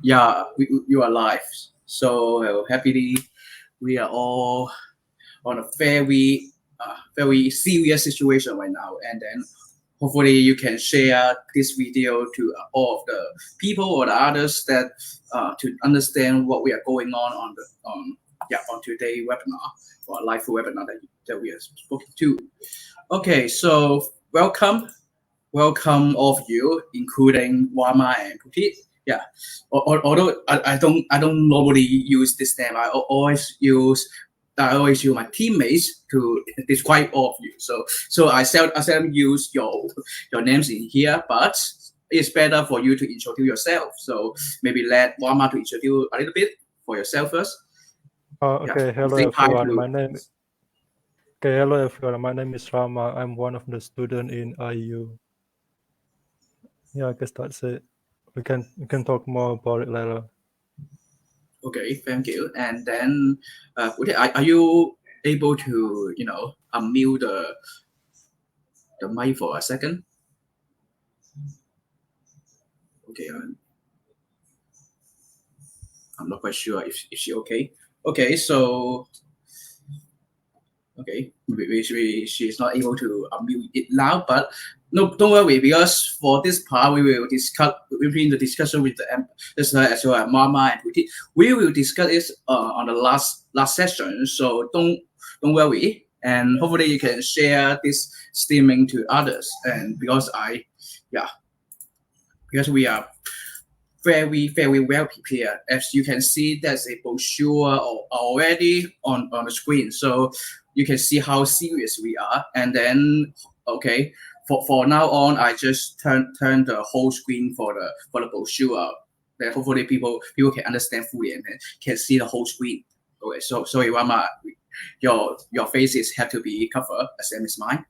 Yeah, you are live. So happily, we are all on a very serious situation right now, and then hopefully you can share this video to all of the people or the others that to understand what we are going on the on today's webinar or live webinar that we are spoken to. Okay, so welcome all of you, including Rama and Putit. Yeah, although I don't normally use this name, I always use my teammates to describe all of you. So I seldom use your names in here, but it's better for you to introduce yourself. So maybe let Rama to introduce a little bit for yourself first. Okay, hello everyone. My name is Rama. I'm one of the students in IEU. Yeah, I guess that's it. We can talk more about it later. Okay, thank you. And then, are you able to unmute the mic for a second? Okay, I'm not quite sure if she okay. Okay, so okay, she's not able to unmute it now, but no, don't worry, because for this part we will discuss within the discussion with the listener as well as Mama and Putit. We will discuss it on the last session, so don't worry, and hopefully you can share this streaming to others. And because we are very well prepared. As you can see, there's a brochure already on the screen, so you can see how serious we are. And then, okay, for now on, I just turn the whole screen for the brochure. That hopefully people can understand fully and can see the whole screen. Okay, so sorry, Rama, your faces have to be covered, same as mine.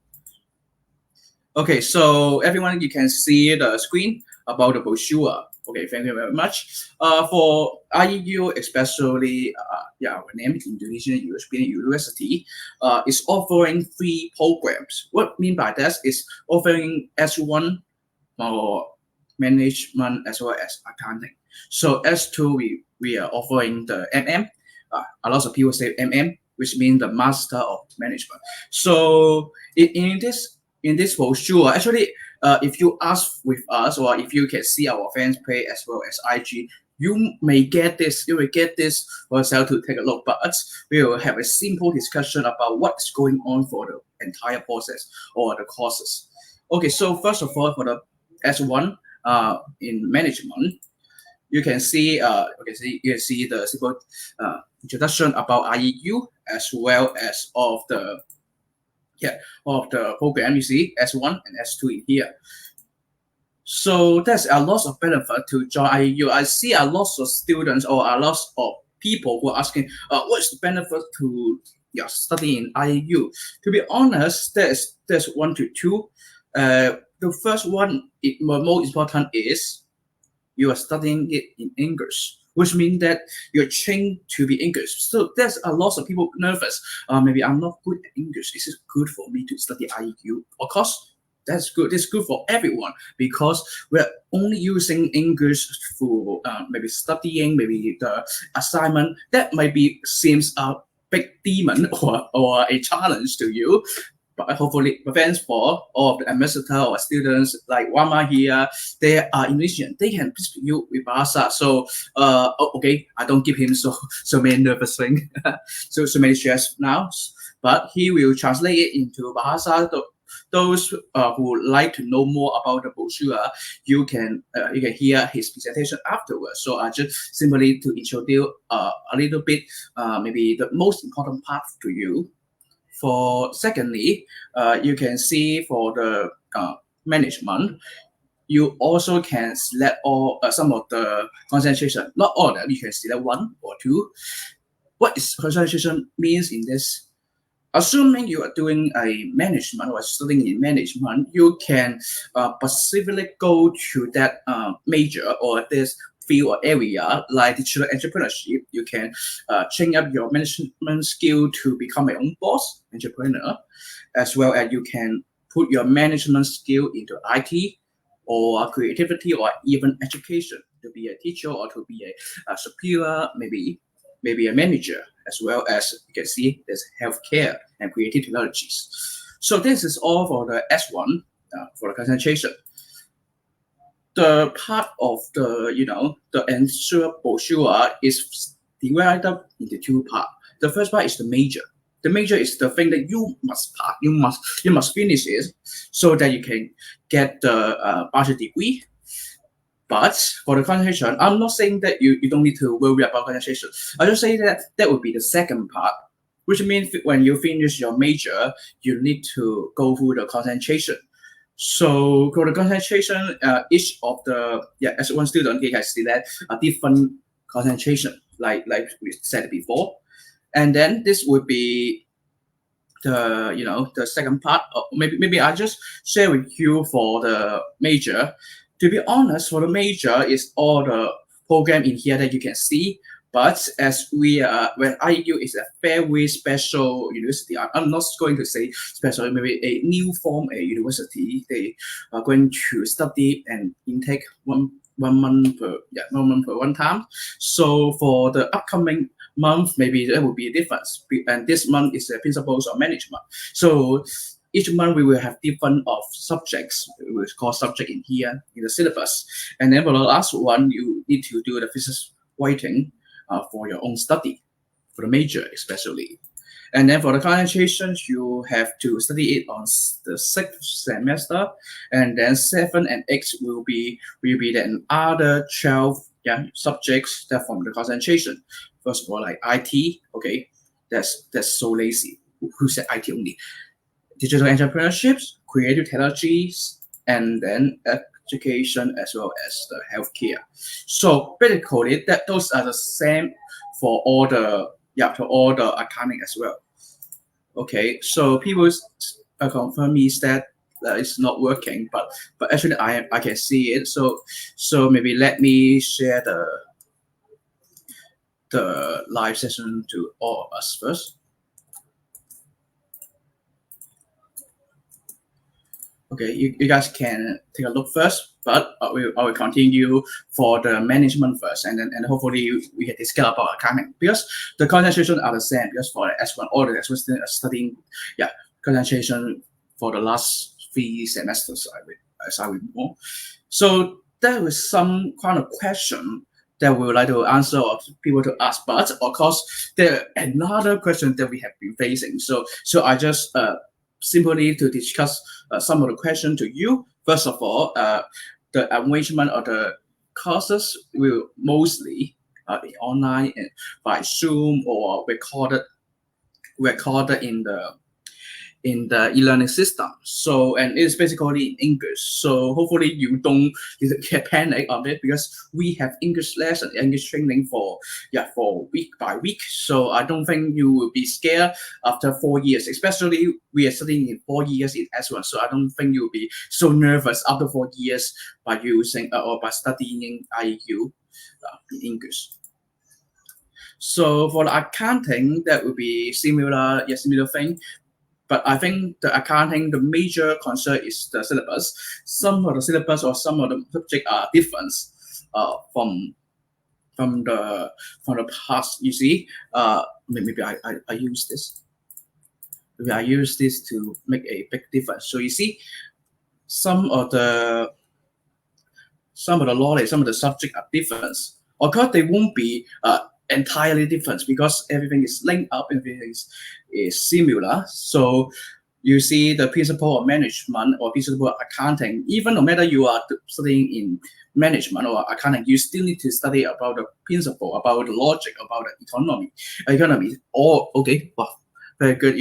Okay, so everyone, you can see the screen about the brochure. Okay, thank you very much. For IEU, especially, our name is Indonesian European University, is offering 3 programs. What I mean by that is offering S1 for management as well as accounting. So S2, we are offering the MM. A lot of people say MM, which means the Master of Management. So in this brochure, actually, if you ask with us or if you can see our fans page as well as IG, you may get this. You will get this for yourself to take a look. But we will have a simple discussion about what's going on for the entire process or the courses. Okay, so first of all, for the S1 in management, you can see the simple introduction about IEU as well as of the program. You see S1 and S2 in here. So there's a lot of benefit to join IEU. I see a lot of students or a lot of people who are asking, what's the benefit to study in IEU? To be honest, there's 1 to 2. The first one, the most important is you are studying it in English, which means that you're trained to be English. So there's a lot of people nervous. Maybe I'm not good at English. Is it good for me to study IEU? Of course, that's good. It's good for everyone because we're only using English for maybe studying, maybe the assignment. That might be seems a big demon or a challenge to you. But hopefully, thanks for all of the ambassador or students like Rama here. They are Indonesian. They can speak to you with Bahasa. So, okay, I don't give him so many nervous things, so many stress now. But he will translate it into Bahasa. Those who would like to know more about the brochure, you can hear his presentation afterwards. So I just simply to introduce a little bit, maybe the most important part to you. For secondly, you can see for the management, you also can select some of the concentration. Not all of them. You can select 1 or 2. What is concentration means in this? Assuming you are doing a management or studying in management, you can specifically go to that major or this field or area like digital entrepreneurship. You can train up your management skill to become your own boss, entrepreneur, as well as you can put your management skill into IT or creativity or even education. to be a teacher or to be a superior, maybe a manager, as well as you can see there's healthcare and creative technologies. So this is all for the S1 for the concentration. The part of the answer brochure is divided up into two parts. The first part is the major. The major is the thing that you must pass, you must finish it, so that you can get the bachelor degree. But for the concentration, I'm not saying that you don't need to worry about concentration. I just say that would be the second part, which means when you finish your major, you need to go through the concentration. So for the concentration, each of the as one student, you can see that a different concentration, like we said before, and then this would be the second part. Maybe I just share with you for the major. To be honest, for the major is all the program in here that you can see. But as when IEU is a very special university, I'm not going to say special, maybe a new form, a university. They are going to study and intake one month per one time. So for the upcoming month, maybe there will be a difference. And this month is the principles of management. So each month we will have different of subjects. We will call subject in here in the syllabus. And then for the last one, you need to do the physics writing for your own study, for the major especially. And then for the concentration, you have to study it on the 6th semester, and then 7 and 8 will be then other 12 subjects that form the concentration. First of all, like IT, okay, that's so lazy. Who said IT only? Digital entrepreneurships, creative technologies, and then education as well as the healthcare. So basically, those are the same for all the accounting as well. Okay, so people confirm me that it's not working, but actually I can see it. So maybe let me share the live session to all of us first. Okay, you guys can take a look first, but I will continue for the management first, and hopefully we can discuss about accounting, because the concentration are the same. Because for the S1, all the S1 students are studying concentration for the last 3 semesters. As I will know. So there is some kind of question that we would like to answer or people to ask, but of course there another question that we have been facing. So I just simply to discuss some of the questions to you. First of all, the arrangement of the courses will mostly be online and by Zoom or recorded in the e-learning system. So, and it's basically in English. So hopefully you don't get panic of it, because we have English lesson, English training for week by week. So I don't think you will be scared after 4 years, especially we are studying in 4 years in S1. So I don't think you will be so nervous after 4 years by using or by studying IEU in English. So for the accounting, that will be similar thing. But I think the accounting, the major concern is the syllabus. Some of the syllabus or some of the subject are different from the past. You see, maybe I use this. Maybe I use this to make a big difference. So you see, some of the knowledge, some of the subject are different. Of course, they won't be entirely different, because everything is linked up, everything is similar. So you see the principle of management or principle of accounting, even no matter you are studying in management or accounting, you still need to study about the principle, about the logic, about the economy. All okay, wow, very good.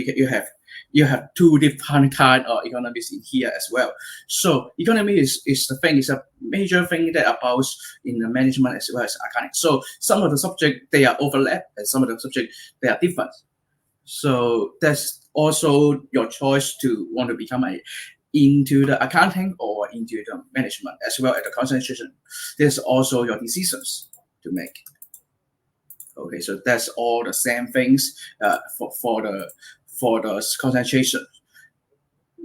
You have 2 different kind of economies in here as well. So economy is the thing, is a major thing that about in the management as well as accounting. So some of the subject they are overlap, and some of the subject they are different. So that's also your choice to want to become into the accounting or into the management, as well as the concentration. There's also your decisions to make. Okay, so that's all the same things for the concentration.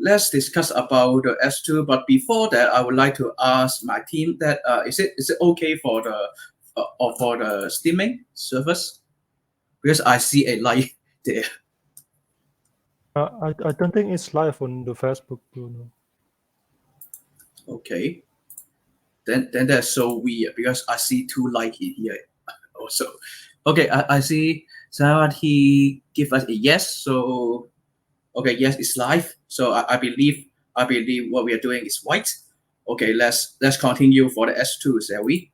let's discuss about the S2. But before that, I would like to ask my team that is it okay for the streaming service? Because I see a light there. I don't think it's live on the Facebook, Bruno. Okay. Then that's so weird because I see two lights in here also. Okay, I see Sarah, he give us a yes. So okay, yes, it's live. So I believe what we are doing is right. Okay, let's continue for the S2, shall we?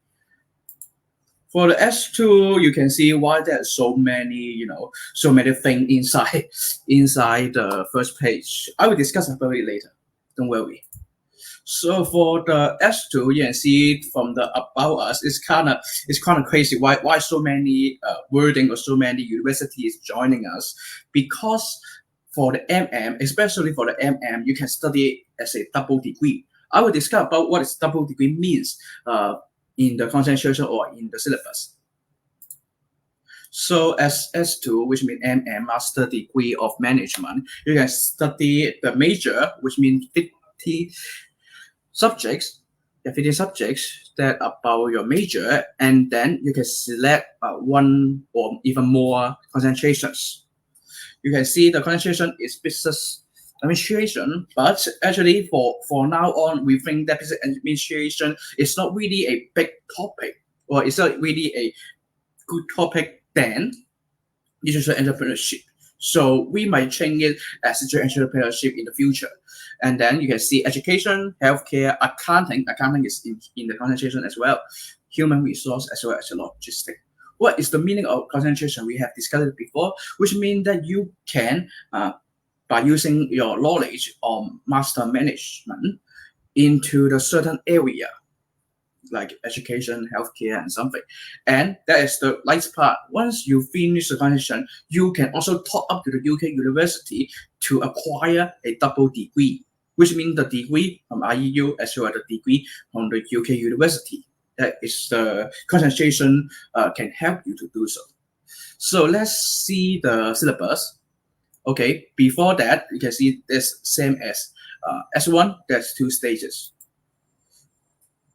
For the S2, you can see why there's so many, so many things inside the first page. I will discuss about it later. Don't worry. So for the S2, you can see from the about us, it's kind of crazy. Why so many wording or so many universities joining us? Because for the MM, especially for the MM, you can study as a double degree. I will discuss about what is double degree means in the concentration or in the syllabus. So as S2, which means MM, Master Degree of Management, you can study the major, which means 50 subjects that about your major, and then you can select one or even more concentrations. You can see the concentration is business administration, but actually for now on, we think that business administration is not really a big topic, or it's not really a good topic than digital entrepreneurship. So we might change it as digital entrepreneurship in the future. And then you can see education, healthcare, accounting. Accounting is in the concentration as well. Human resource as well as logistics. What is the meaning of concentration? We have discussed it before, which means that you can, by using your knowledge on master management into the certain area, like education, healthcare, and something. And that is the nice part. Once you finish the concentration, you can also top up to the UK university to acquire a double degree, which means the degree from IEU as well as the degree from the UK university. That is the concentration can help you to do so. So let's see the syllabus. Okay, before that, you can see this same as S1, there's 2 stages.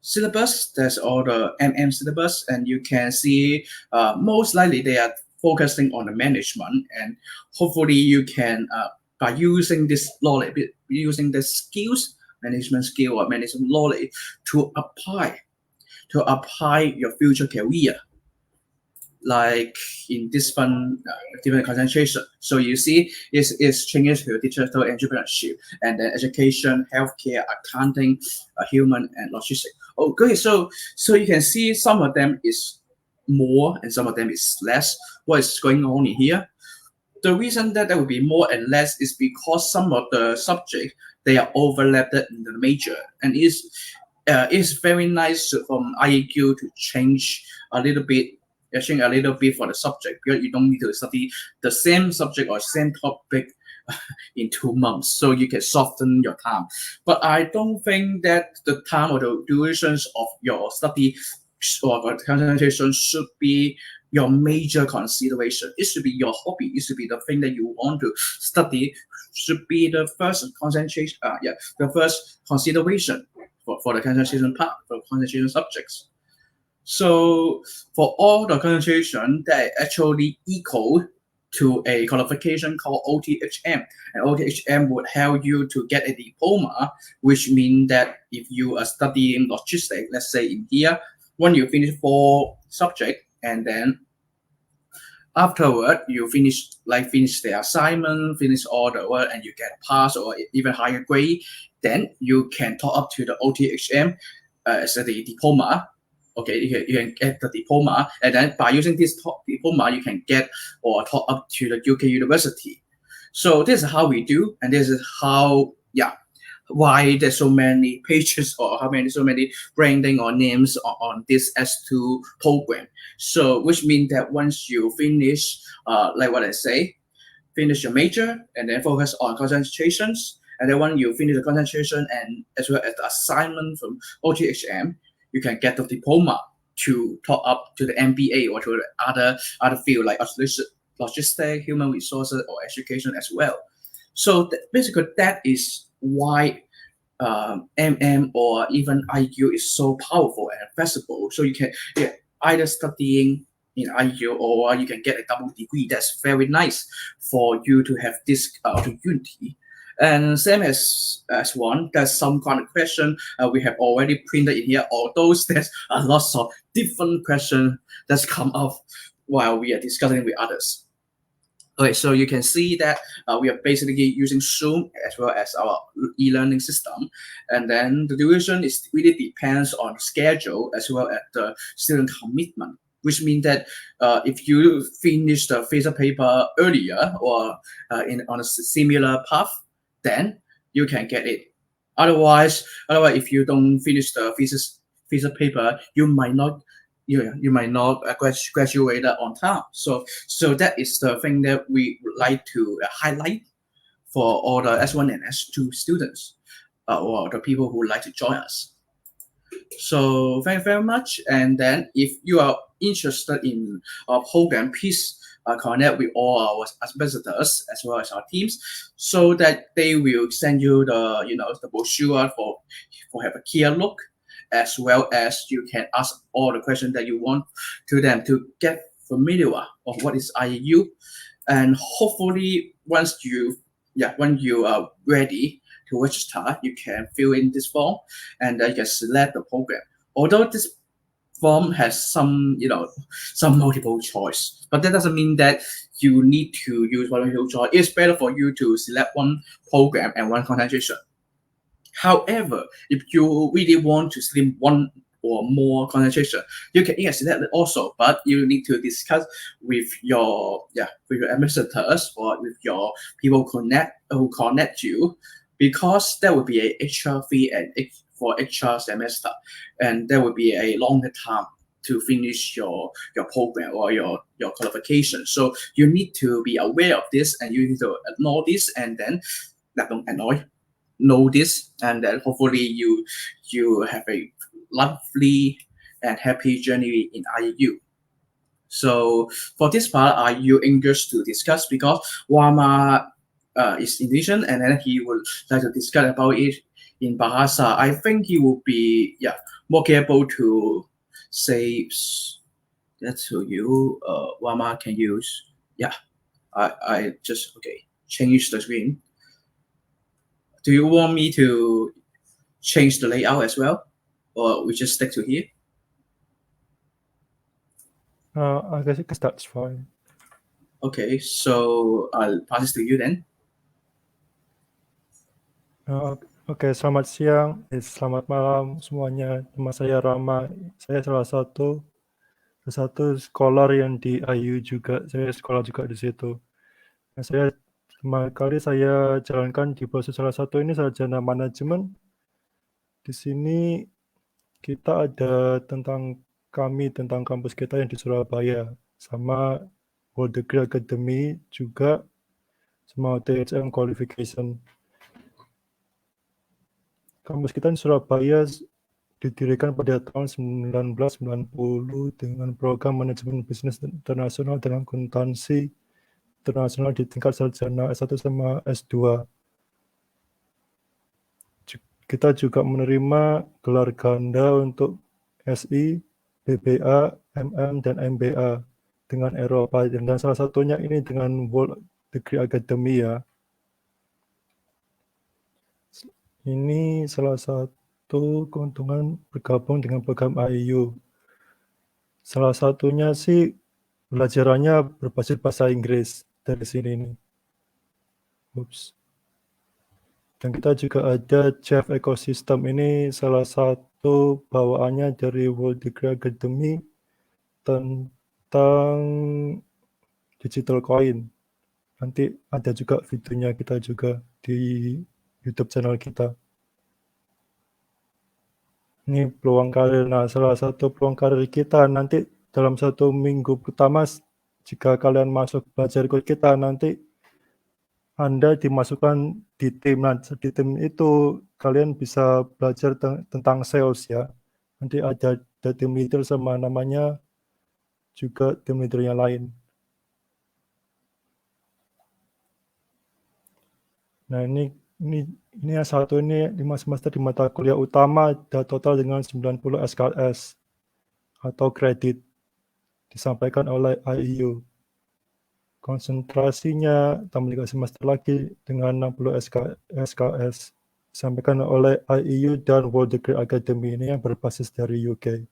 Syllabus, that's all the MM syllabus, and you can see most likely they are focusing on the management, and hopefully you can, by using this knowledge, using the skills, management skill or management knowledge to apply your future career, like in different concentration. So you see, it's changes to digital entrepreneurship, and then education, healthcare, accounting, human, and logistics. Okay, so you can see some of them is more and some of them is less. What is going on in here? The reason that there will be more and less is because some of the subject they are overlapped in the major, and it's very nice from IEQ to change a little bit for the subject, because you don't need to study the same subject or same topic in 2 months, so you can soften your time. But I don't think that the time or the durations of your study or concentration should be your major consideration. It should be your hobby. It should be the thing that you want to study. Should be the first concentration. The first consideration for the concentration part, for concentration subjects. So for all the concentration, they actually equal to a qualification called OTHM. And OTHM would help you to get a diploma, which means that if you are studying logistics, let's say in here, when you finish 4 subjects, and then afterward you finish the assignment, finish all the work, and you get a pass or even higher grade, then you can top up to the OTHM as the diploma. Okay, you can get the diploma, and then by using this diploma, you can get or top up to the UK university. So this is how we do, and this is how, why there's so many pages or so many branding or names on this S2 program. So which means that once you finish, like what I say, finish your major and then focus on concentrations, and then when you finish the concentration and as well as the assignment from OTHM, you can get the diploma to top up to the MBA or to the other field like logistics, human resources, or education as well. So basically, that is why or even IEU is so powerful and flexible. So you can either studying in IEU or you can get a double degree. That's very nice for you to have this opportunity. And same as one, there's some kind of question we have already printed in here. Although there's a lot of different questions that's come up while we are discussing with others. Okay, so you can see that we are basically using Zoom as well as our e-learning system, and then the duration is really depends on schedule as well as the student commitment. Which means that if you finish the thesis paper earlier or on a similar path, then you can get it. Otherwise, if you don't finish the thesis paper, you might not graduate on time. So that is the thing that we would like to highlight for all the S1 and S2 students or the people who would like to join us. So thank you very much. And then if you are interested in our program, please connect with all our ambassadors as well as our teams, so that they will send you the brochure for have a clear look, as well as you can ask all the questions that you want to them to get familiar of what is IEU, and hopefully when you are ready to register, you can fill in this form and you can select the program. Although this form has some multiple choice, but that doesn't mean that you need to use one multiple choice. It's better for you to select one program and one concentration. However, if you really want to select one or more concentration, you can select it also, but you need to discuss with your ambassadors or with your people who connect you, because there will be an extra fee and for extra semester, and there will be a longer time to finish your program or your qualification. So you need to be aware of this, and you need to ignore this, and then know this, and then hopefully you have a lovely and happy journey in IEU. So for this part, IEU English to discuss, because Rama is Indonesian, and then he would like to discuss about it in Bahasa. I think he will be more capable to say that to you. Rama can use I just change the screen. Do you want me to change the layout as well, or we just stick to here? I guess that's fine. Okay, so I'll pass it to you then. Oke, selamat siang, selamat malam semuanya. Nama saya Rama. Saya salah satu scholar yang di IEU juga. Saya sekolah juga di situ. Nah, pertama kali saya jalankan di proses salah satu ini sarjana manajemen. Di sini kita ada tentang kampus kita yang di Surabaya, sama World Degree Academy juga, sama THM Qualification. Kampus kita di Surabaya didirikan pada tahun 1990 dengan program manajemen bisnis internasional dengan akuntansi internasional di tingkat sarjana S1 sama S2. Kita juga menerima gelar ganda untuk SI, BBA, MM, dan MBA dengan Eropa, dan salah satunya ini dengan World Degree Academy ya. Ini salah satu keuntungan bergabung dengan program IEU. Salah satunya sih belajarannya berbasis bahasa Inggris dari sini nih. Dan kita juga ada Chef Ecosystem, ini salah satu bawaannya dari World Degree Academy tentang digital coin. Nanti ada juga videonya kita juga di YouTube channel kita. Ini peluang karir. Nah, salah satu peluang karir kita nanti dalam 1 minggu pertama, jika kalian masuk belajar ikut kita, nanti Anda dimasukkan di tim. Nah, di tim itu kalian bisa belajar tentang sales ya. Nanti ada tim leader sama namanya juga tim leader yang lain. Nah, ini ini yang satu ini 5 semester di mata kuliah utama ada total dengan 90 SKS atau kredit disampaikan oleh IEU. Konsentrasinya tambah 3 semester lagi dengan 60 SKS disampaikan oleh IEU dan World Degree Academy ini yang berbasis dari UK.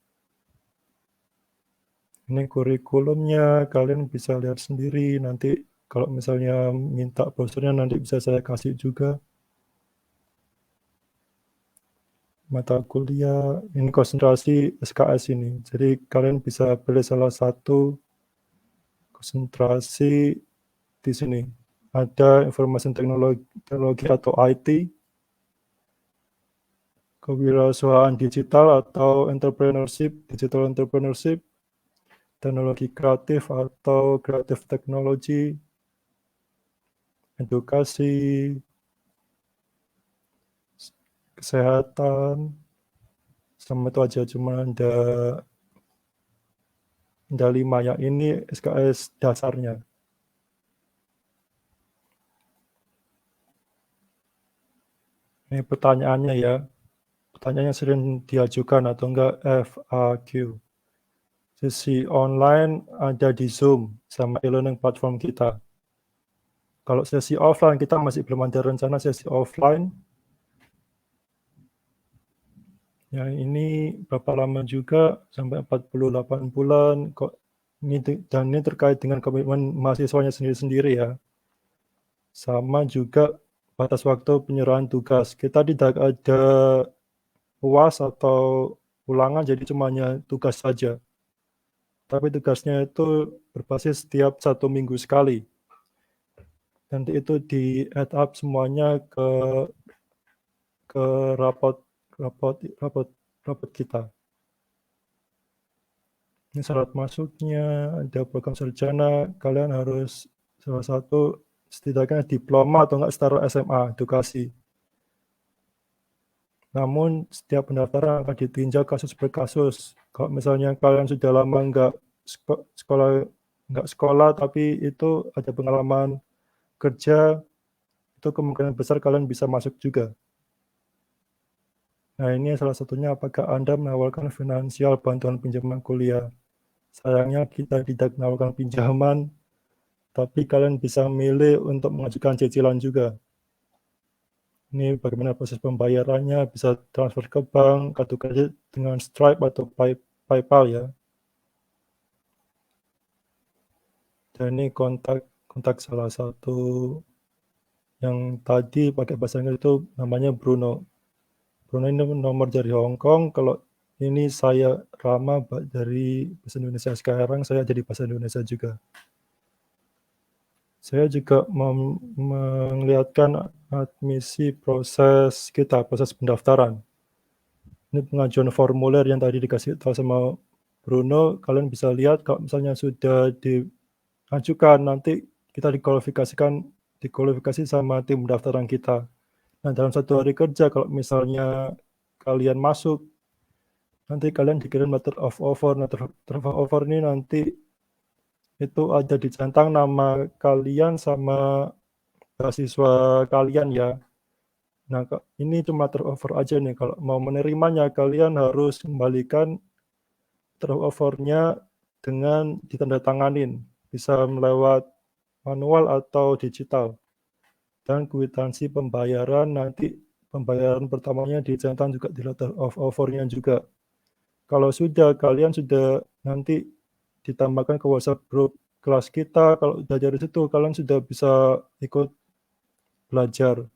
Ini kurikulumnya, kalian bisa lihat sendiri. Nanti kalau misalnya minta brosurnya nanti bisa saya kasih juga. Mata kuliah, ini konsentrasi SKS ini. Jadi kalian bisa pilih salah satu konsentrasi di sini. Ada informasi teknologi atau IT, kewirausahaan digital atau digital entrepreneurship, teknologi kreatif atau kreatif teknologi, edukasi, kesehatan, sama itu aja, cuma ada 5 yang ini SKS dasarnya. Ini pertanyaannya ya, pertanyaannya sering diajukan atau enggak FAQ. Sesi online ada di Zoom sama e-learning platform kita. Kalau sesi offline kita masih belum ada rencana sesi offline. Yang ini berapa lama juga, sampai 48 bulan kok. Dan ini terkait dengan komitmen mahasiswanya sendiri-sendiri ya. Sama juga batas waktu penyerahan tugas. Kita tidak ada UAS atau ulangan, jadi cuma hanya tugas saja. Tapi tugasnya itu berbasis setiap 1 minggu sekali. Nanti itu di-add up semuanya ke rapot kita. Ini syarat masuknya, ada program sarjana, kalian harus salah satu setidaknya diploma atau enggak setara SMA edukasi. Namun setiap pendaftaran akan ditinjau kasus per kasus. Kalau misalnya kalian sudah lama enggak sekolah tapi itu ada pengalaman kerja, itu kemungkinan besar kalian bisa masuk juga. Nah, ini salah satunya apakah Anda menawarkan finansial bantuan pinjaman kuliah. Sayangnya kita tidak menawarkan pinjaman, tapi kalian bisa milih untuk mengajukan cicilan juga. Ini bagaimana proses pembayarannya, bisa transfer ke bank, kartu kredit dengan Stripe atau PayPal ya. Dan ini kontak salah satu yang tadi pakai bahasa Inggris itu namanya Bruno. Bruno ini nomor dari Hong Kong. Kalau ini saya Rama dari bahasa Indonesia, sekarang saya jadi bahasa Indonesia juga. Saya juga melihatkan admisi proses pendaftaran. Ini pengajuan formulir yang tadi dikasih tahu sama Bruno, kalian bisa lihat kalau misalnya sudah diajukan, nanti kita dikualifikasi sama tim pendaftaran kita. Nah, dalam 1 hari kerja kalau misalnya kalian masuk, nanti kalian dikirim letter of offer. Letter of offer ini nanti itu ada dicentang nama kalian sama beasiswa kalian ya. Nah, ini cuma letter of offer aja nih. Kalau mau menerimanya, kalian harus kembalikan letter of offer-nya dengan ditandatanganin. Bisa melewat manual atau digital. Dan kwitansi pembayaran nanti pembayaran pertamanya dicentang juga di letter of offer-nya juga. Kalau kalian sudah nanti ditambahkan ke WhatsApp group kelas kita, kalau udah dari situ kalian sudah bisa ikut belajar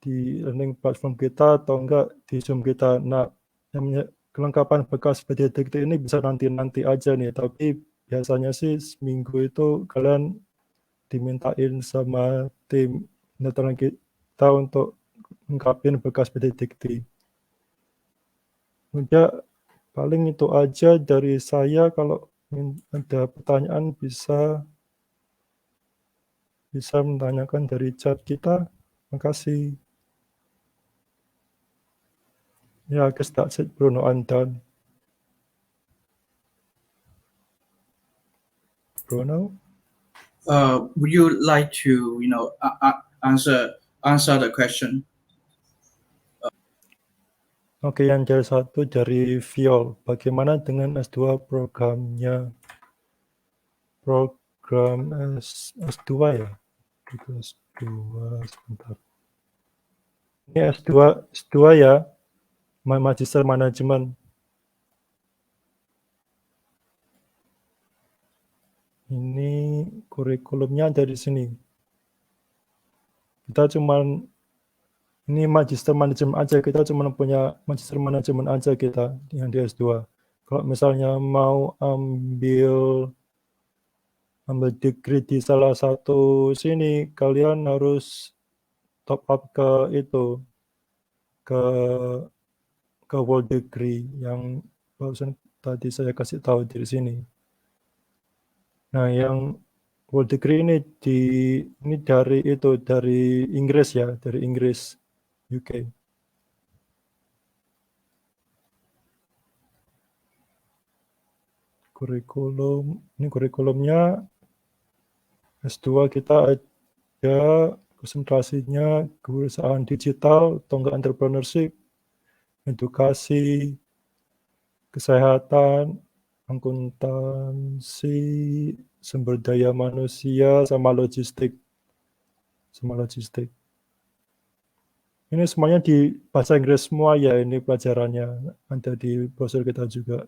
di learning platform kita atau enggak di Zoom kita. Nah, kelengkapan bekas PDDT ini bisa nanti aja nih, tapi biasanya sih seminggu itu kalian dimintain sama tim pendaftaran kita untuk lengkapin bekas PDDT. Udah, paling itu aja dari saya. Kalau ada pertanyaan bisa menanyakan dari chat kita. Terima kasih. Yeah, I guess that's it, Bruno. I'm done. Bruno? Would you like to, answer answer the question. Oke, yang dari satu dari Viol. Bagaimana dengan S2 programnya? Program S2 ya? Itu S2, sebentar. Ini S2 ya, Magister Manajemen. Ini kurikulumnya ada di sini. Kita cuman ini Magister Manajemen aja, kita cuma punya Magister Manajemen aja kita yang di S2. Kalau misalnya mau ambil degree di salah satu sini, kalian harus top up ke itu, ke world degree yang barusan tadi saya kasih tahu di sini. Nah, yang world degree ini dari Inggris ya, dari Inggris, UK. Ini kurikulumnya S2 kita ada konsentrasinya kewirausahaan digital, tonggak entrepreneurship, edukasi, kesehatan, akuntansi, sumber daya manusia, sama logistik. Ini semuanya di bahasa Inggris semua ya, ini pelajarannya ada di browser kita juga.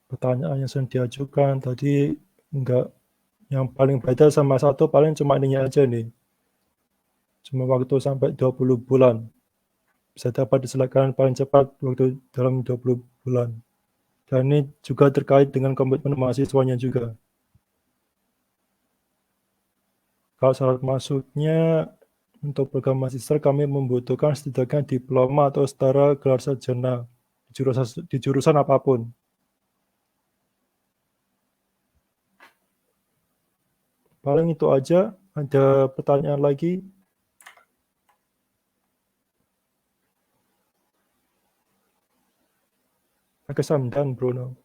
Pertanyaan yang sering diajukan tadi enggak, yang paling beda sama satu paling cuma ininya aja nih. Cuma waktu sampai 20 bulan. Bisa dapat diselesaikan paling cepat waktu dalam 20 bulan. Dan ini juga terkait dengan komitmen mahasiswanya juga. Kalau syarat masuknya untuk program magister kami membutuhkan setidaknya diploma atau setara gelar sarjana di jurusan apapun. Paling itu aja. Ada pertanyaan lagi? I guess I'm done, Bruno.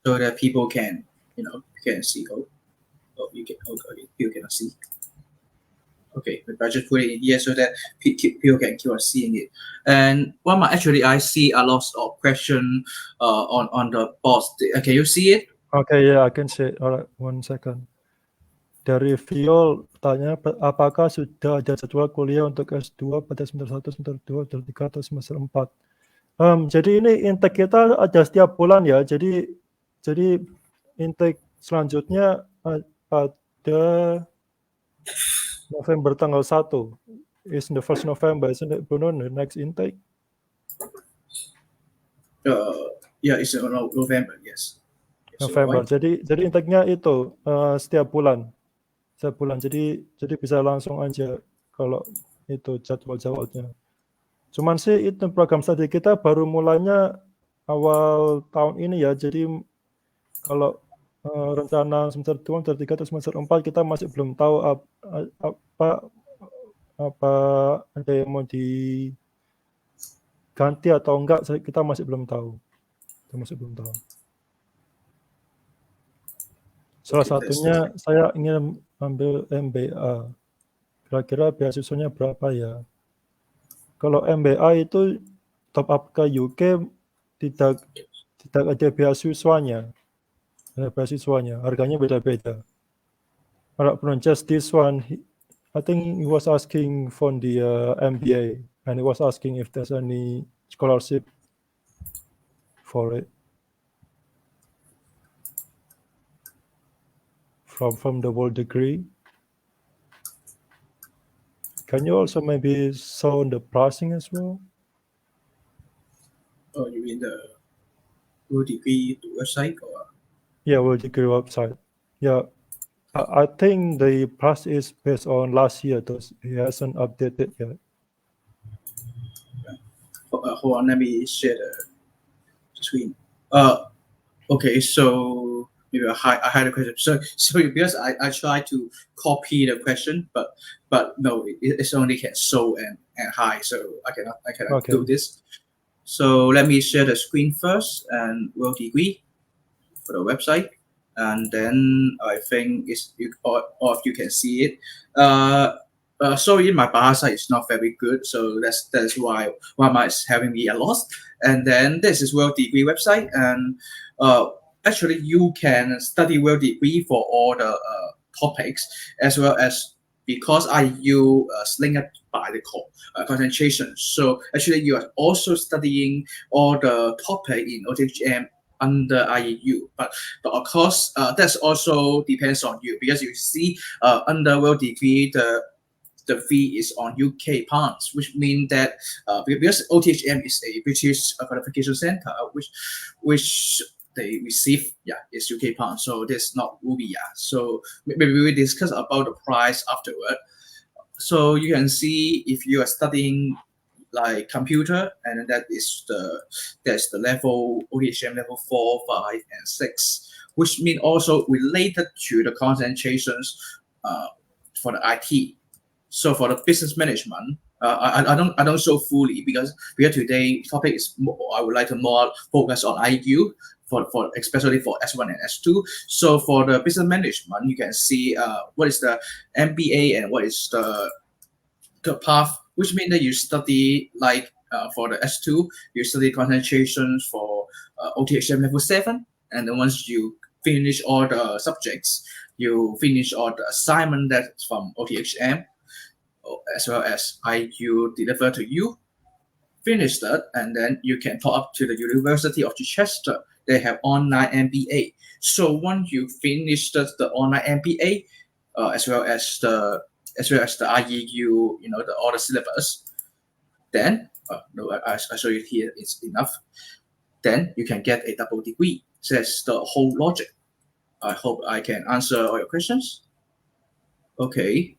So that people can, can see. People cannot see. Okay, but I just put it in here so that people can keep on seeing it. And Rama, actually, I see a lot of question on the post. Can you see it? Okay, yeah, I can see it. Alright, 1 second. Dari Viol, tanya apakah sudah ada jadwal kuliah untuk S2 pada semester 1, semester 2, semester 3, atau semester 4? Jadi ini intake kita ada setiap bulan ya. Jadi intake selanjutnya pada November tanggal 1. Is the 1st November, isn't it, Bruno, the next intake? Yeah, it's in November, yes. November. Jadi intake-nya itu setiap bulan. Jadi bisa langsung aja kalau itu jadwal-jadwalnya. Cuman sih itu program studi kita baru mulainya awal tahun ini ya. Jadi kalau rencana semester 2, semester 3, atau semester 4 kita masih belum tahu apa ada yang mau diganti atau enggak, kita masih belum tahu. Salah satunya saya ingin ambil MBA. Kira-kira beasiswanya berapa ya? Kalau MBA itu top up ke UK tidak ada beasiswanya. Harganya beda-beda. Not just this one. I think he was asking for the MBA, and he was asking if there's any scholarship for it from the world degree. Can you also maybe show the pricing as well? Oh, you mean the world degree website? Or? Yeah, world degree website. Yeah, I think the price is based on last year. He hasn't updated yet. Hold on, let me share the screen. Okay, so maybe I hide the question. So because I try to copy the question, but no, it's only can show and hide, so I cannot do this. So let me share the screen first and world degree for the website, and then I think all of you can see it. Sorry, my Bahasa is not very good, so that's why Rama is having me a loss. And then this is world degree website, and actually you can study world degree for all the topics, as well as because IEU linked by the concentration. So actually you are also studying all the topic in OTHM under IEU, but of course that's also depends on you, because you see under world degree the fee is on UK pounds, which means that because OTHM is a British qualification center, which they receive, is UK pounds, so this not ruby. So maybe we will discuss about the price afterward. So you can see if you are studying like computer, and that's the level OTHM level 4, 5, and 6, which mean also related to the concentrations for the IT. So for the business management, I don't show fully because today topic is more, I would like to more focus on IEU for especially for S1 and S2. So for the business management, you can see what is the MBA and what is the path, which means that you study like for the S2, you study concentrations for OTHM level 7, and then once you finish all the subjects, you finish all the assignment that's from OTHM, as well as IEU deliver to you, finish that, and then you can talk up to the University of Chichester. They have online MBA. So once you finish the online MBA, as well as the IEU, all the syllabus, then no, I show you here. It's enough. Then you can get a double degree. So that's the whole logic. I hope I can answer all your questions. Okay.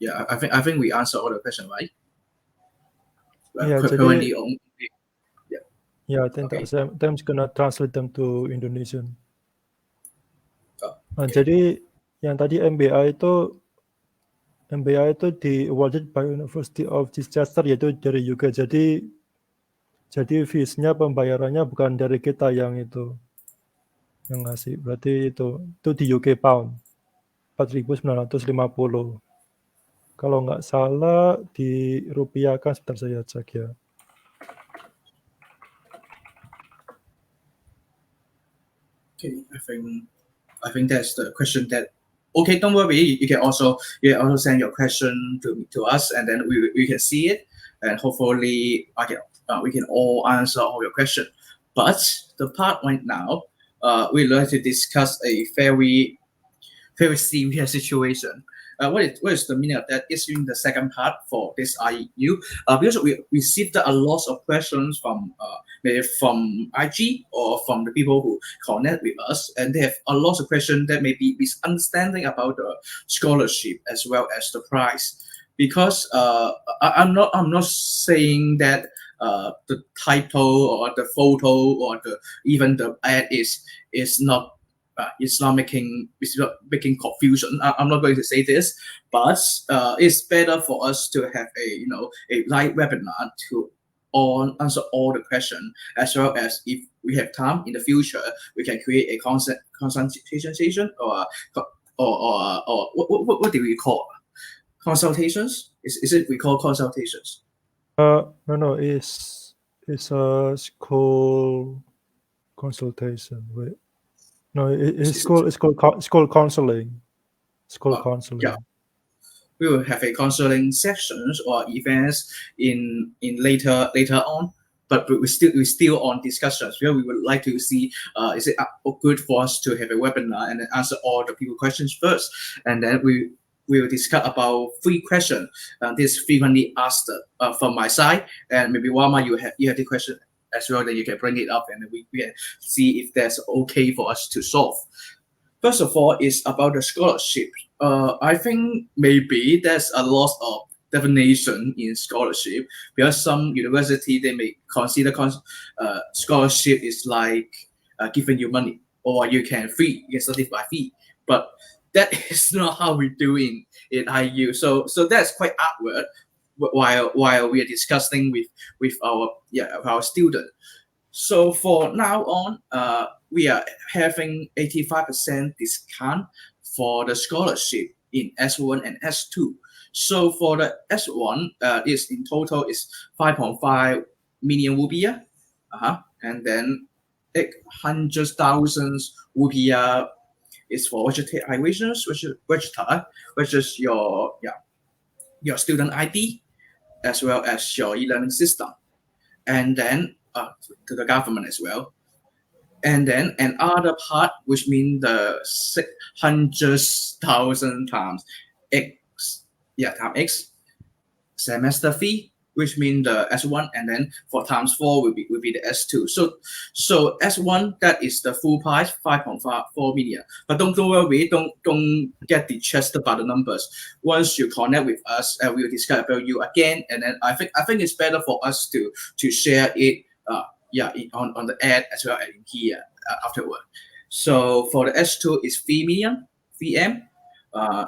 Yeah, I think we answered all the questions, right? Yeah, currently jadi yeah. Yeah, I think Okay. I'm just gonna translate them to Indonesian. Okay. Jadi yang tadi MBA itu di awarded by University of Chichester, yaitu dari UK. Jadi fees-nya pembayarannya bukan dari kita yang ngasih. Berarti itu di UK pound 4.950. Kalau nggak salah dirupiahkan, sebentar saya cek ya. Okay, I think that's the question that. Okay, don't worry. You can also send your question to us, and then we can see it, and hopefully we can all answer all your questions. But the part right now, we'd like to discuss a very serious situation. What is the meaning of that? Is in the second part for this IEU, because we received a lot of questions from maybe from IG or from the people who connect with us, and they have a lot of questions that may be misunderstanding about the scholarship as well as the price. Because I'm not saying that the title or the photo or even the ad is not. It's not making confusion. I'm not going to say this, but it's better for us to have a live webinar to answer all the questions, as well as if we have time in the future, we can create a consultation session or what do we call consultations? Is it we call consultations? No, it's a school consultation. Wait. No, it's called counseling. School counseling. Yeah. We will have a counseling sessions or events in later on, but we still on discussions. Where we would like to see is it good for us to have a webinar and then answer all the people questions first, and then we will discuss about 3 questions. This frequently asked from my side, and maybe Rama, you have the question as well, then you can bring it up, and we can see if that's okay for us to solve. First of all, is about the scholarship. I think maybe there's a lot of definition in scholarship, because some university they may consider scholarship is like giving you money, or you can study by fee. But that is not how we do in IU. So that's quite awkward while we are discussing with our student. So for now on, we are having 85% discount for the scholarship in S1 and S2. So for the S1, is in total is 5.5 million rupiah, and then 800,000 rupiah is for vegetarian, which is your student ID as well as your e-learning system, and then to the government as well. And then another part, which means the 600,000 times X semester fee, which means the S1, and then for times 4 will be the S2. So S1, that is the full price, 5.4 million. But don't worry, don't get distressed by the numbers. Once you connect with us, we will discuss about you again, and then I think it's better for us to share it on the ad as well as in here afterward. So for the S2 is 3 million VM,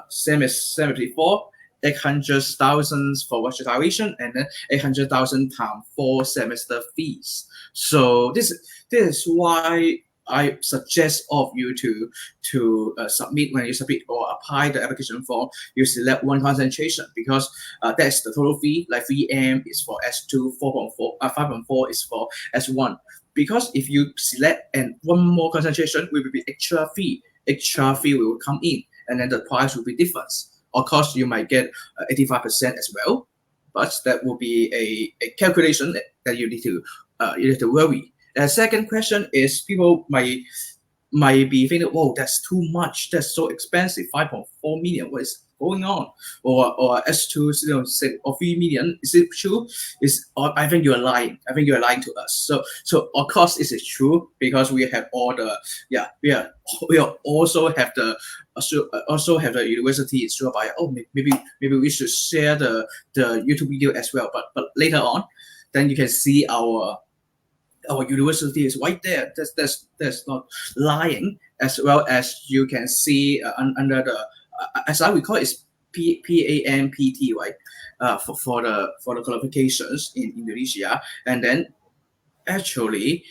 same as 74. 800,000 for registration, and then 800,000 times 4 semester fees. So this is why I suggest of you to submit. When you submit or apply the application form, you select one concentration, because that's the total fee. Like 3M is for S2, 5.4 is for S1. Because if you select and one more concentration, will be extra fee. Extra fee will come in, and then the price will be different. Of course, you might get 85% as well, but that will be a calculation that you need to worry. The second question is, people might be thinking, "Whoa, that's too much. That's so expensive. 5.4 million. What is going on?" Or S2 or 3 million. Is it true? I think you are lying. I think you are lying to us. So of course it is true, because we have all the we also have the university is by, maybe we should share the YouTube video as well. But later on, then you can see our university is right there. That's not lying. As well as you can see under the as I recall, it's PAMPT, right? For the qualifications in Indonesia. And then actually,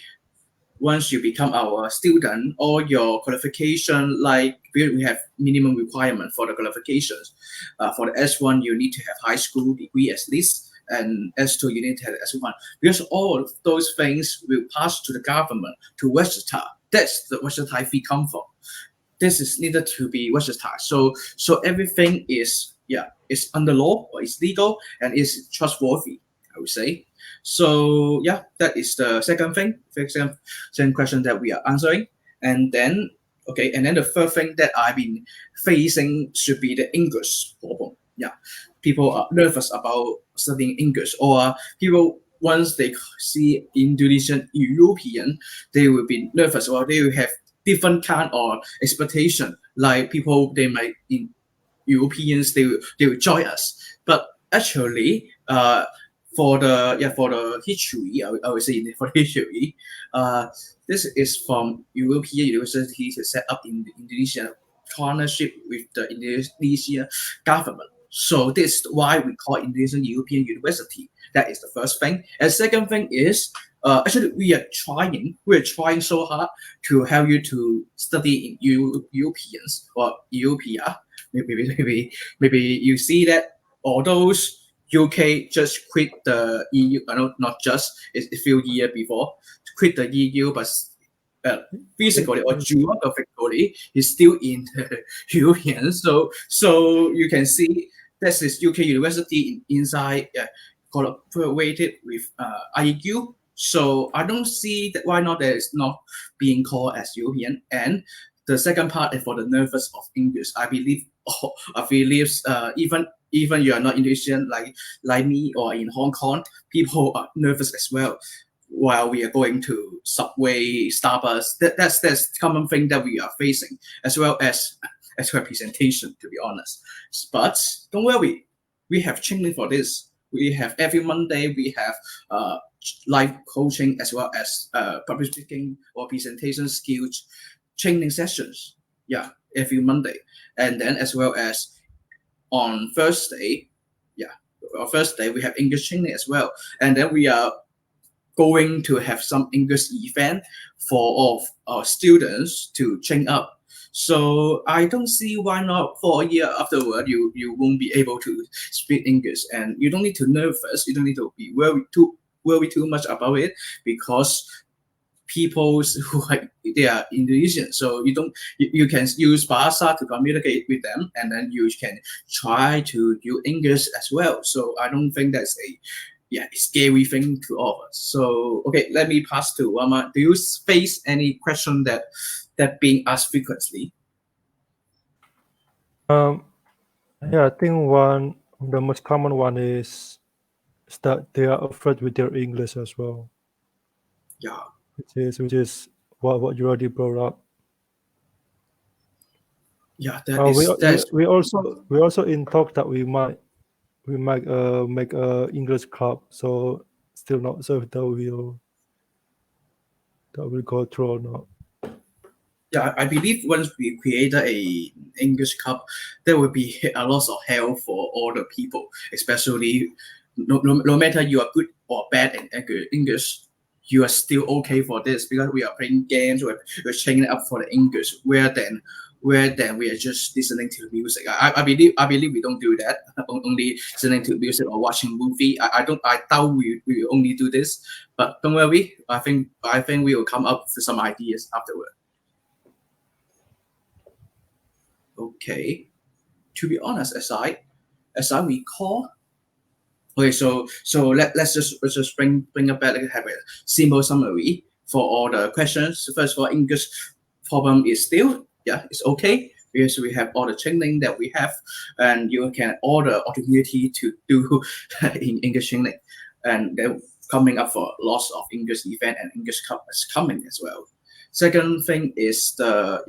once you become our student, all your qualification, like we have minimum requirement for the qualifications. For the S1, you need to have high school degree at least, and S2 you need to have S1, because all of those things will pass to the government to register. That's the register fee come from. This is needed to be registered. So everything is under law, or is legal, and is trustworthy, I would say. So that is the second thing, second question that we are answering. And then the third thing that I've been facing should be the English problem. People are nervous about studying English, or people, once they see Indonesian European, they will be nervous, or they will have different kind of expectation. Like people, they might in Europeans, they will join us. But actually, for the history, I would say for history, this is from European university to set up in the Indonesia partnership with the Indonesia government. So this is why we call Indonesian European University. That is the first thing. And second thing is, actually we are trying so hard to help you to study in Europeans or Europea. Maybe you see that all those UK just quit the EU, not just a few years before, quit the EU, but physically or geographically is still in the European. So you can see this is UK university inside collaborated with IEU. So I don't see that why not that is not being called as European. And the second part is for the nervous of English. I believe even you are not Indonesian like me or in Hong Kong, people are nervous as well while we are going to Subway, Starbucks. That's common thing that we are facing, as well as representation, to be honest. But don't worry, we have training for this. We have every Monday we have live coaching, as well as public speaking or presentation skills. training sessions. Yeah, every Monday, and then as well as on Thursday, on Thursday we have English training as well, and then we are going to have some English event for all of our students to train up. So I don't see why not for a year afterward you won't be able to speak English, and you don't need to nervous. You don't need to be worry too much about it, because people who they are Indonesian, so you can use Bahasa to communicate with them, and then you can try to use English as well. So I don't think that's a scary thing to all of us. So okay, let me pass to Rama. Do you face any question that being asked frequently? Yeah, I think the most common one is that they are afraid with their English as well. Yeah. Which is what you already brought up. Yeah, we also in talk that we might make a English club, so still not sure if that will go through or not. Yeah, I believe once we create a English club, there will be a lot of help for all the people, especially no matter you are good or bad in English, you are still okay for this, because we are playing games, we're checking up for the English, where then we are just listening to music. I believe we don't do that. Only listening to music or watching movie. I doubt we only do this. But don't worry. I think we will come up with some ideas afterward. Okay. To be honest, as I recall. Okay, so let's just bring it back and have a simple summary for all the questions. First of all, English problem is still it's okay, because we have all the training that we have, and you can all the opportunity to do in English training, and then coming up for lots of English event and English club is coming as well. Second thing is the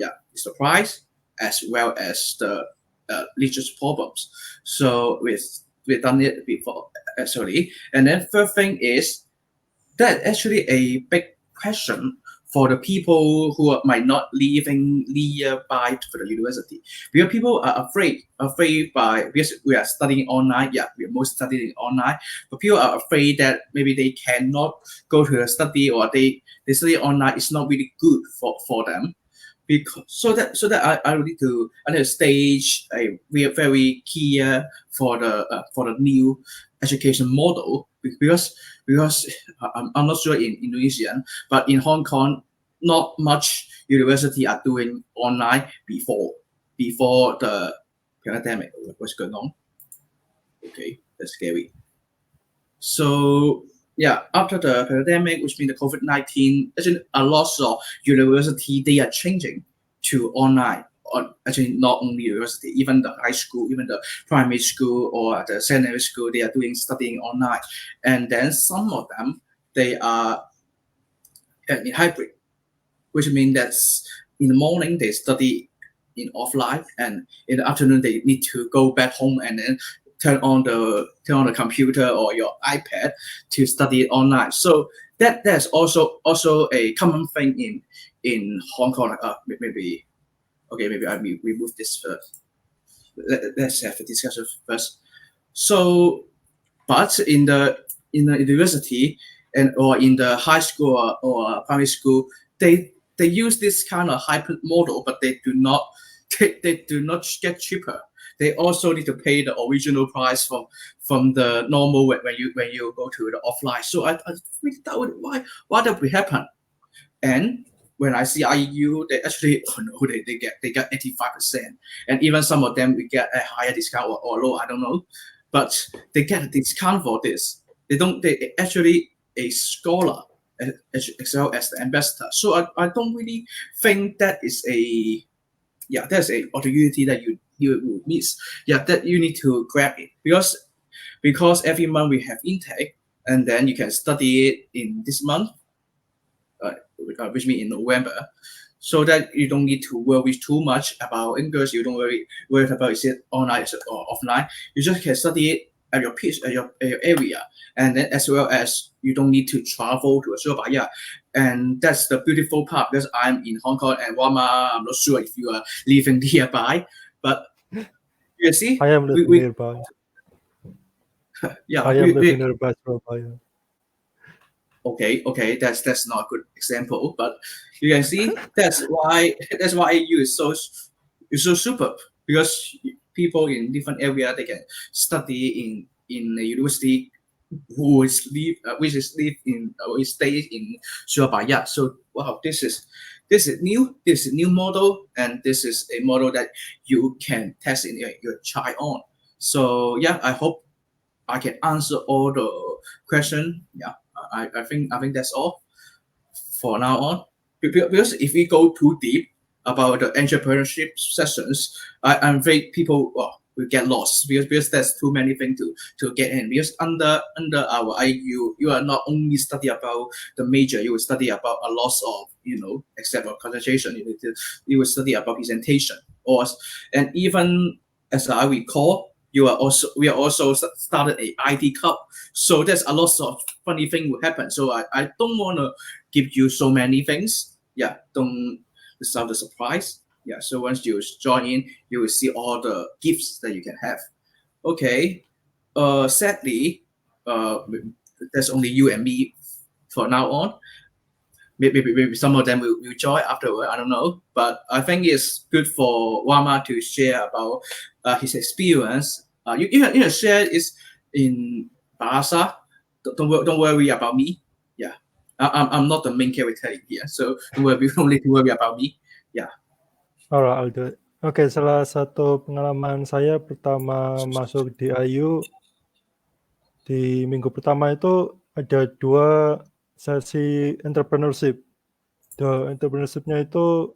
price, as well as the literature problems. So we've done it before, actually. And then third thing is that actually a big question for the people who might not living nearby to the university, because people are afraid because we are studying online. Yeah, we are most studying online, but people are afraid that maybe they cannot go to the study, or they study online is not really good for them. Because so that I need to stage a very clear for the new education model, because I'm not sure in Indonesia, but in Hong Kong, not much university are doing online before the pandemic. What's going on? Okay, that's scary. So after the pandemic, which means the COVID-19, actually a lot of university they are changing to online. Or actually, not only university, even the high school, even the primary school or the secondary school, they are studying online. And then some of them they are in hybrid, which means that in the morning they study in offline, and in the afternoon they need to go back home and then turn on the computer or your iPad to study it online. So that's also a common thing in Hong Kong. Maybe I will remove this first. Let's have a discussion first. So, but in the university or in the high school or primary school, they use this kind of hybrid model, but they do not get cheaper. They also need to pay the original price from the normal when you go to the offline. So I really doubt why that would happen. And when I see IEU, they actually they get 85%, and even some of them we get a higher discount or low, I don't know, but they get a discount for this. They actually a scholar as well as the ambassador. So I don't really think that is there's a opportunity that you miss. That you need to grab it, because every month we have intake, and then you can study it in this month, which means in November, so that you don't need to worry too much about English. You don't worry about is it online or offline. You just can study it at your pitch, at your area, and then as well as you don't need to travel to Surabaya And that's the beautiful part because I'm in Hong Kong and Rama, I'm not sure if you are living nearby, but you see, I am living we nearby. yeah, I am living nearby Surabaya. Okay, that's not a good example, but you can see that's why IEU is so superb because people in different area they can study in a university who is live in or stay in Surabaya. So wow, this is new model, and this is a model that you can test in your child on. So yeah, I hope I can answer all the question. Yeah, I think that's all for now on. Because if we go too deep about the entrepreneurship sessions, I'm afraid people will get lost because there's too many things to get in. Because under our IU, you are not only study about the major, you will study about a lot of except for concentration. You will study about presentation and even as I recall, we are also started a IT club. So there's a lot of funny thing will happen. So I don't want to give you so many things. Yeah, don't sound a surprise. Yeah, so once you join in, you will see all the gifts that you can have. Okay. Sadly, there's only you and me for now on. Maybe some of them will join afterward. I don't know, but I think it's good for Rama to share about his experience. You can share is in Bahasa. Don't worry about me. Yeah, I'm not the main character here, so don't worry only to worry about me. Yeah. Alright, I'll do it. Oke, salah satu pengalaman saya pertama masuk di IU, di minggu pertama itu ada 2 sesi entrepreneurship. Entrepreneurship-nya itu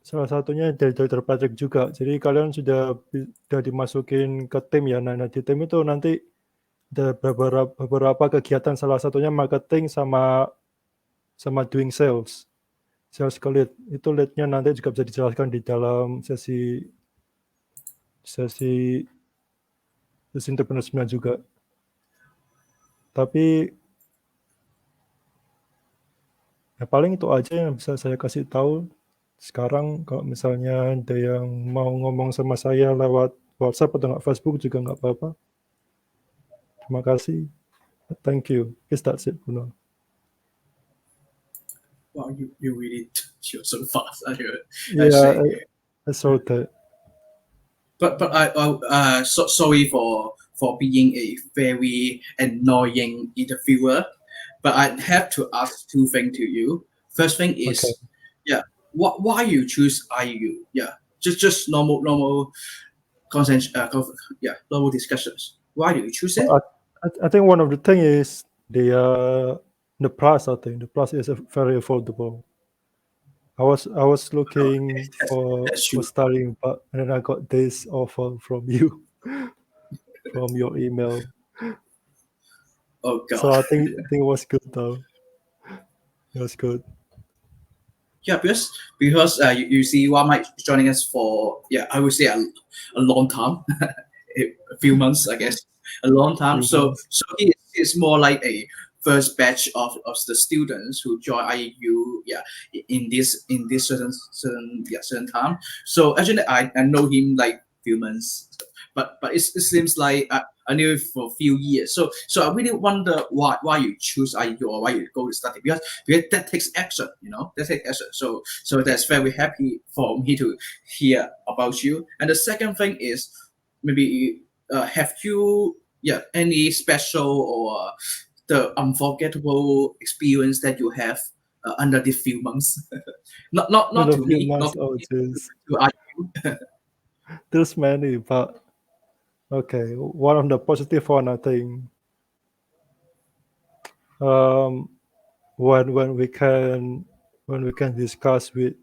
salah satunya dari Dr. Patrick juga. Jadi kalian sudah dimasukin ke tim ya. Nah, di tim itu nanti ada beberapa kegiatan, salah satunya marketing sama doing sales ke lead. Itu lead-nya nanti juga bisa dijelaskan di dalam sesi entrepreneurship-nya juga. Tapi ya paling itu aja yang bisa saya kasih tahu sekarang. Kalau misalnya ada yang mau ngomong sama saya lewat WhatsApp atau Facebook juga nggak apa-apa. Terima kasih. Thank you. Guess that's it, Bruno. Wow, you really you're so fast. I Yeah, say. I saw that. But sorry for being a very annoying interviewer, but I have to ask two things to you. First thing is, Okay. yeah, why you choose IU? Yeah, just normal consent, normal discussions. Why do you choose it? I think one of the thing is the price. I think the price is very affordable. I was looking for That's true. studying, but and then I got this offer from you, from your email. Oh So God. I think it was good though. It was good. Yeah, because you see, Rama is joining us for I would say a long time, a few months, I guess, a long time. Few So months. he is more like a first batch of the students who join IEU, in this certain time. So actually, I know him like few months, but it seems like I knew it for a few years. So I really wonder why you choose IEU or why you go to study because that takes action, that takes action. So that's very happy for me to hear about you. And the second thing is maybe have you any special or the unforgettable experience that you have under these few months? Not In a to few me, months, not oh jeez. to IU. There's many, but okay. One of the positive one, I think, when we can discuss with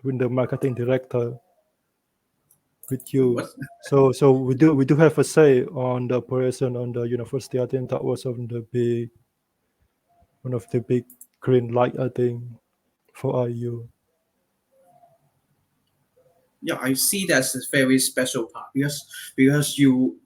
the marketing director with you. What? So we do have a say on the operation on the university. I think that was one of the big green light, I think, for IU. Yeah, I see that's a very special part because you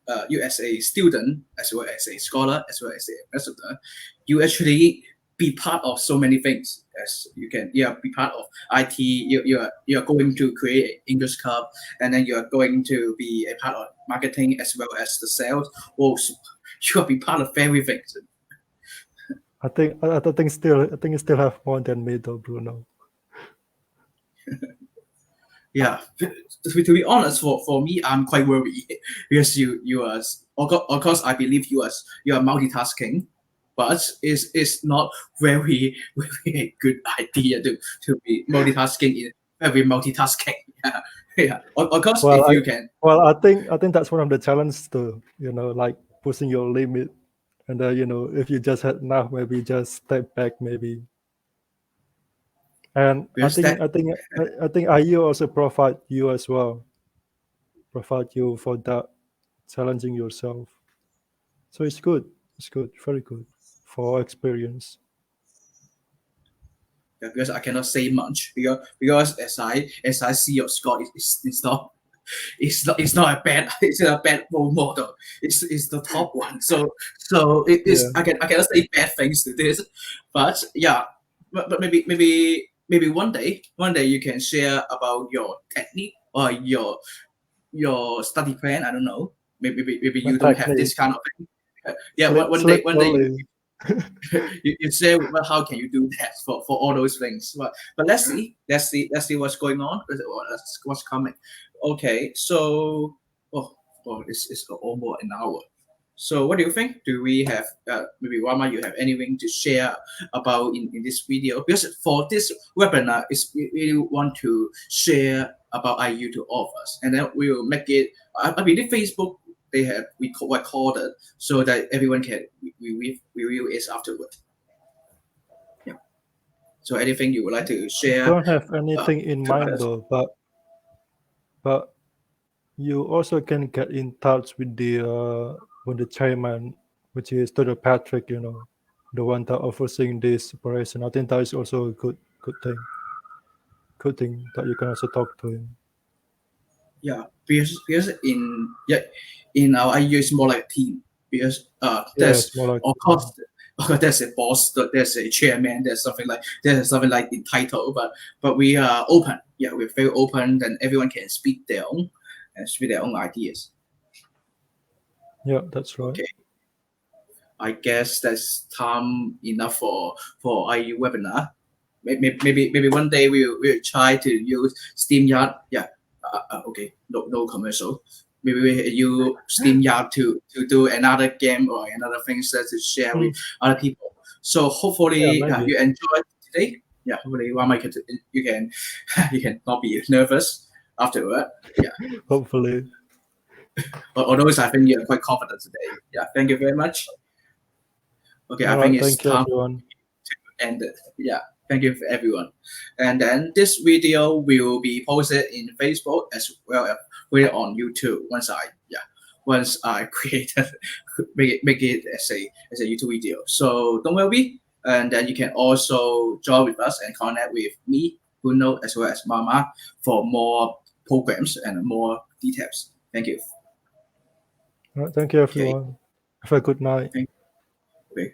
as a student as well as a scholar as well as a ambassador, you actually be part of so many things as you can. Be part of IT. You're going to create an English club, and then you're going to be a part of marketing as well as the sales. Also, you'll be part of everything. I think you still have more than me though, Bruno. Yeah, to be honest, for me, I'm quite worried because you are, of course, I believe you are multitasking, but it's not very very good idea to be multitasking in very multitasking. Yeah, yeah. Of course, Well, if you can. I think that's one of the challenges too. Like pushing your limit, and if you just had enough, maybe just step back, maybe. And I Because that think IU also provide you as well, provide you for that challenging yourself. So it's good, very good for experience. because I cannot say much because as I see your score, it's not a bad it's a bad role model. It's the top one. So it is. Yeah. I cannot say bad things to this, but yeah, but maybe one day you can share about your technique or your study plan. I don't know. Maybe My you don't have this technique, kind of thing. Yeah, sleep one day early. you say, well, how can you do that for all those things? But let's see what's going on, what's coming. Okay, so it's almost an hour. So what do you think? Do we have maybe Rama, you have anything to share about in this video? Because for this webinar, we really want to share about IU to all of us, and then we will make it. I believe Facebook they have recorded so that everyone can review it afterward. Yeah. So anything you would like to share? Don't have anything in to mind others? though, but you also can get in touch with the chairman, which is Dr. Patrick. The one that overseeing this operation. I think that is also a good thing. Good thing that you can also talk to him. Yeah, because in our IU it's more like a team because Yeah, there's it's more like of course there's a boss, there's a chairman, there's something like in title, but we are open. Yeah, we're very open, and everyone can speak their own ideas. yeah, that's right. Okay, I guess that's time enough for IU webinar. Maybe one day we'll try to use SteamYard. Yeah. Okay. No commercial. Maybe we use SteamYard to do another game or another things that to share with other people. So Yeah, hopefully maybe. you enjoyed today. Yeah. Hopefully you can you can not be nervous afterward. Yeah. Hopefully. Although I think you're quite confident today. Yeah. Thank you very much. Okay. All I right. think it's Thank you, time everyone. and yeah, thank you for everyone. And then this video will be posted in Facebook as well as put it on YouTube once I created make it as a YouTube video. So don't worry, and then you can also join with us and connect with me, Bruno, as well as Mama for more programs and more details. Thank you. All right, thank you, Okay. everyone. Have a good night. Okay.